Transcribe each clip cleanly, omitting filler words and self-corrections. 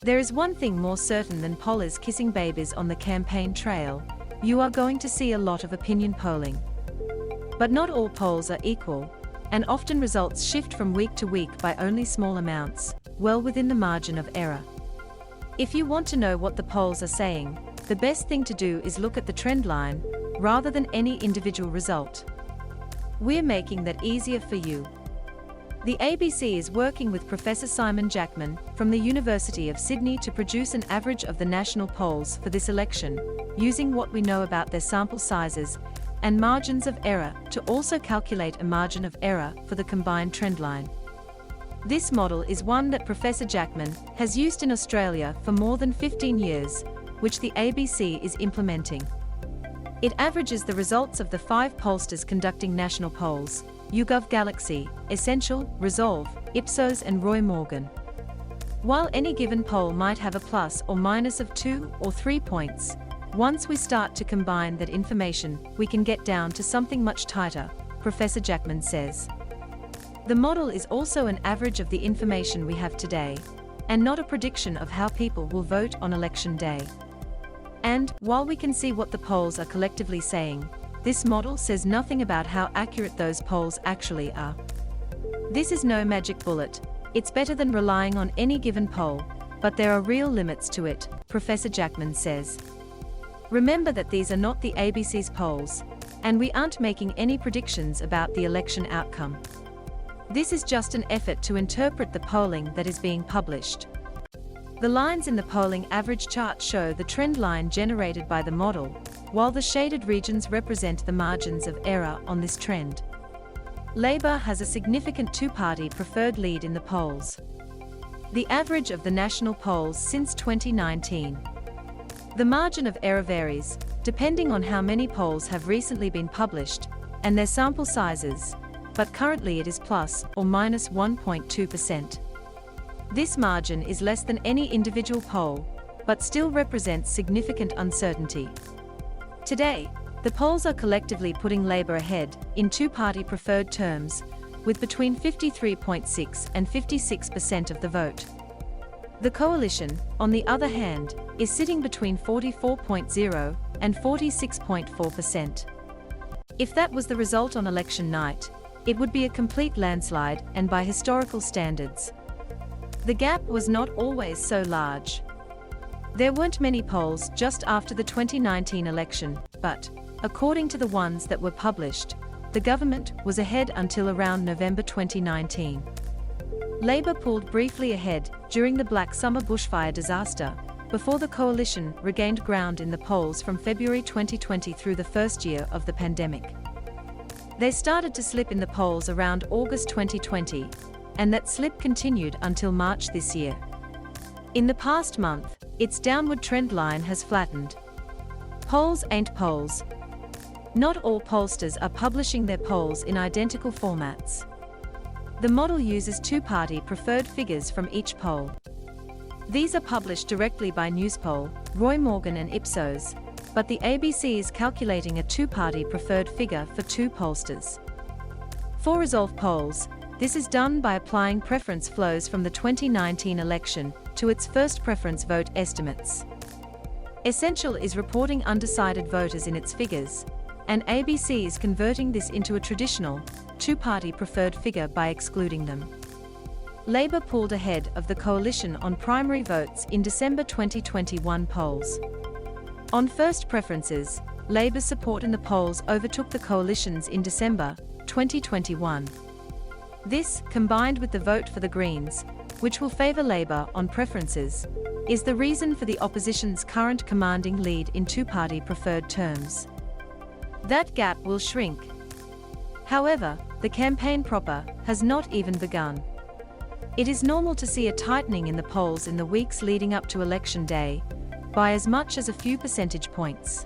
There is one thing more certain than pollers kissing babies on the campaign trail: you are going to see a lot of opinion polling. But not all polls are equal, and often results shift from week to week by only small amounts, well within the margin of error. If you want to know what the polls are saying, the best thing to do is look at the trend line, rather than any individual result. We're making that easier for you. The ABC is working with Professor Simon Jackman from the University of Sydney to produce an average of the national polls for this election, using what we know about their sample sizes and margins of error to also calculate a margin of error for the combined trendline. This model is one that Professor Jackman has used in Australia for more than 15 years, which the ABC is implementing. It averages the results of the 5 pollsters conducting national polls: YouGov Galaxy, Essential, Resolve, Ipsos and Roy Morgan. While any given poll might have a plus or minus of 2 or 3 points, once we start to combine that information, we can get down to something much tighter, Professor Jackman says. The model is also an average of the information we have today, and not a prediction of how people will vote on election day. And, while we can see what the polls are collectively saying, this model says nothing about how accurate those polls actually are. This is no magic bullet. It's better than relying on any given poll, but there are real limits to it, Professor Jackman says. Remember that these are not the ABC's polls, and we aren't making any predictions about the election outcome. This is just an effort to interpret the polling that is being published. The lines in the polling average chart show the trend line generated by the model, while the shaded regions represent the margins of error on this trend. Labor has a significant two-party preferred lead in the polls. The average of the national polls since 2019. The margin of error varies, depending on how many polls have recently been published, and their sample sizes, but currently it is plus or minus 1.2%. This margin is less than any individual poll, but still represents significant uncertainty. Today, the polls are collectively putting Labor ahead, in two-party preferred terms, with between 53.6% and 56% of the vote. The coalition, on the other hand, is sitting between 44.0% and 46.4%. If that was the result on election night, it would be a complete landslide, and by historical standards. The gap was not always so large. There weren't many polls just after the 2019 election, but, according to the ones that were published, the government was ahead until around November 2019. Labor pulled briefly ahead during the Black Summer bushfire disaster, before the coalition regained ground in the polls from February 2020 through the first year of the pandemic. They started to slip in the polls around August 2020, and that slip continued until March this year. In the past month, its downward trend line has flattened. Polls ain't polls. Not all pollsters are publishing their polls in identical formats. The model uses two-party preferred figures from each poll. These are published directly by Newspoll, Roy Morgan and Ipsos, but the ABC is calculating a two-party preferred figure for 2 pollsters. For Resolve polls, this is done by applying preference flows from the 2019 election to its first preference vote estimates. Essential is reporting undecided voters in its figures, and ABC is converting this into a traditional, two-party preferred figure by excluding them. Labor pulled ahead of the coalition on primary votes in December 2021 polls. On first preferences, Labor's support in the polls overtook the coalition's in December 2021. This, combined with the vote for the Greens, which will favour Labor on preferences, is the reason for the opposition's current commanding lead in two-party preferred terms. That gap will shrink. However, the campaign proper has not even begun. It is normal to see a tightening in the polls in the weeks leading up to election day, by as much as a few percentage points.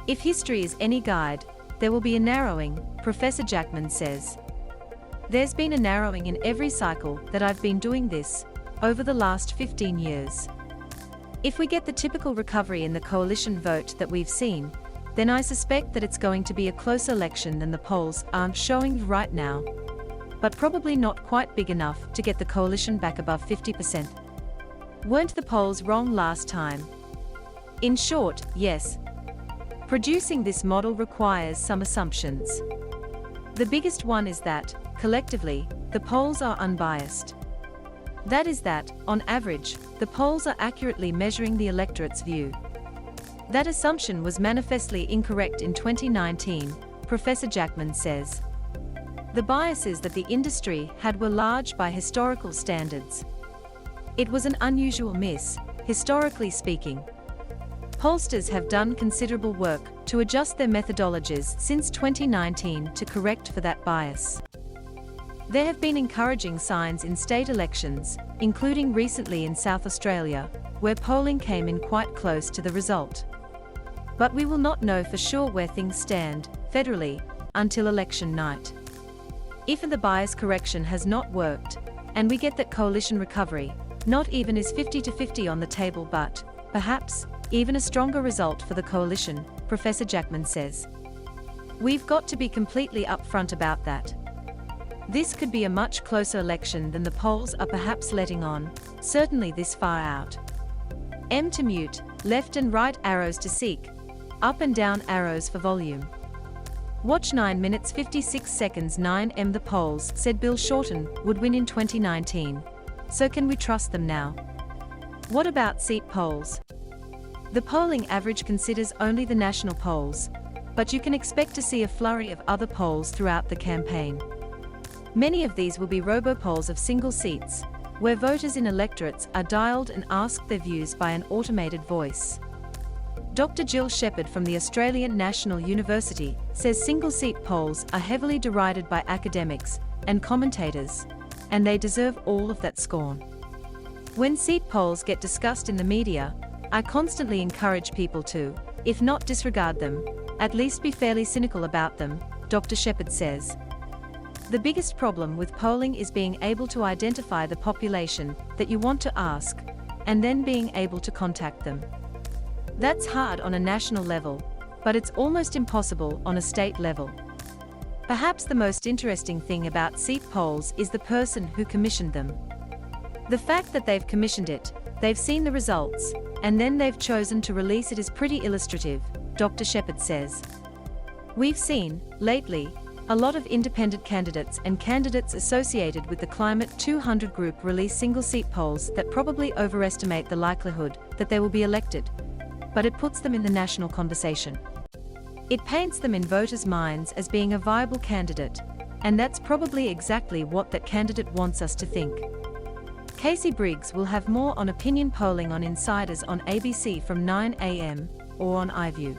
If history is any guide, there will be a narrowing, Professor Jackman says. There's been a narrowing in every cycle that I've been doing this, over the last 15 years. If we get the typical recovery in the coalition vote that we've seen, then I suspect that it's going to be a closer election than the polls aren't showing right now, but probably not quite big enough to get the coalition back above 50%. Weren't the polls wrong last time? In short, yes. Producing this model requires some assumptions. The biggest one is that, collectively, the polls are unbiased. That is that, on average, the polls are accurately measuring the electorate's view. That assumption was manifestly incorrect in 2019, Professor Jackman says. The biases that the industry had were large by historical standards. It was an unusual miss, historically speaking. Pollsters have done considerable work to adjust their methodologies since 2019 to correct for that bias. There have been encouraging signs in state elections, including recently in South Australia, where polling came in quite close to the result. But we will not know for sure where things stand, federally, until election night. If the bias correction has not worked, and we get that coalition recovery, not even is 50-50 on the table but, perhaps, even a stronger result for the coalition, Professor Jackman says. We've got to be completely upfront about that. This could be a much closer election than the polls are perhaps letting on, certainly this far out. M to mute, left and right arrows to seek, up and down arrows for volume. Watch 9 minutes 56 seconds 9M. The polls said Bill Shorten would win in 2019. So can we trust them now? What about seat polls? The polling average considers only the national polls, but you can expect to see a flurry of other polls throughout the campaign. Many of these will be robopolls of single seats, where voters in electorates are dialed and asked their views by an automated voice. Dr. Jill Shepherd from the Australian National University says single-seat polls are heavily derided by academics and commentators, and they deserve all of that scorn. When seat polls get discussed in the media, I constantly encourage people to, if not disregard them, at least be fairly cynical about them, Dr. Shepherd says. The biggest problem with polling is being able to identify the population that you want to ask, and then being able to contact them. That's hard on a national level, but it's almost impossible on a state level. Perhaps the most interesting thing about seat polls is the person who commissioned them. The fact that they've commissioned it, they've seen the results, and then they've chosen to release it is pretty illustrative, Dr. Shepherd says. We've seen, lately, a lot of independent candidates and candidates associated with the Climate 200 group release single-seat polls that probably overestimate the likelihood that they will be elected, but it puts them in the national conversation. It paints them in voters' minds as being a viable candidate, and that's probably exactly what that candidate wants us to think. Casey Briggs will have more on opinion polling on Insiders on ABC from 9 a.m. or on iView.